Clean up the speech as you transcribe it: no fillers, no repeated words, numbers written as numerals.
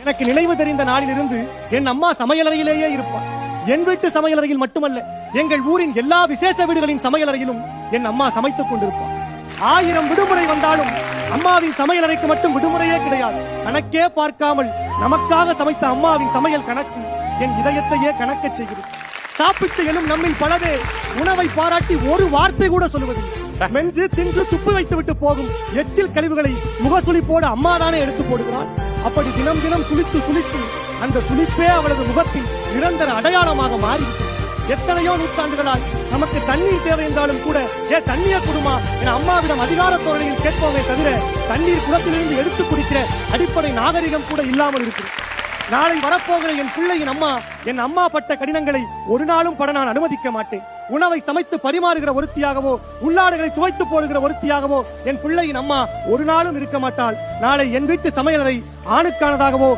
எனக்கு நினைவு தெரிந்த நாளிலிருந்து என் அம்மா சமையலறையிலேயே இருப்பார். என் வீட்டு சமையலறையில் மட்டுமல்ல, எங்கள் ஊரின் எல்லா விசேஷ வீடுகளின் சமையலறையிலும் என் அம்மா சமைத்துக் கொண்டிருப்பார். 1000 விடுமுறை வந்தாலும் அம்மாவின் சமையலறைக்கு மட்டும் விடுமுறையே கிடையாது. கணக்கே பார்க்காமல் நமக்காக சமைத்த அம்மாவின் சமையல் கணக்கு என் இதயத்தையே கணக்கச் செய்கிறது. சாப்பிட்டு எனும் நம்மில் பலவே உணவை பாராட்டி ஒரு வார்த்தை கூட சொல்லுவதில்லை. மென்று தின்று துப்பு வைத்து விட்டு போகும் எச்சில் கழிவுகளை முகசுளிப்போடு அம்மாதானே எடுத்து போடுகிறாள். அப்படி தினம் தினம் சுளித்து சுளித்து அந்த சுளிப்பே அவளது முகத்தின் நிரந்தர அடையாளமாக மாறிவிட்டது. எத்தனையோ நூற்றாண்டுகளாய் நமக்கு தண்ணீர் தேவை என்றாலும் கூட தண்ணிய குடுமா என அம்மாவிடம் அதிகார தோரணையில் கேட்போமே தவிர தண்ணீர் குளத்திலிருந்து எடுத்து குடிக்கிற அடிப்படை நாகரிகம் கூட இல்லாமல் இருக்கிறது. நாளை வரப்போகிற என் பிள்ளையின் அம்மா என் அம்மா பட்ட கடினங்களை ஒரு நாளும் பட நான் அனுமதிக்க மாட்டேன். உணவை சமைத்து பரிமாறுகிற ஒருத்தியாகவோ உள்ளாடைகளை துவைத்து போடுகிற ஒருத்தியாகவோ என் பிள்ளையின் அம்மா ஒரு நாளும் இருக்க மாட்டாள். நாளை என் வீட்டு சமையலறை ஆணுக்கானதாகவோ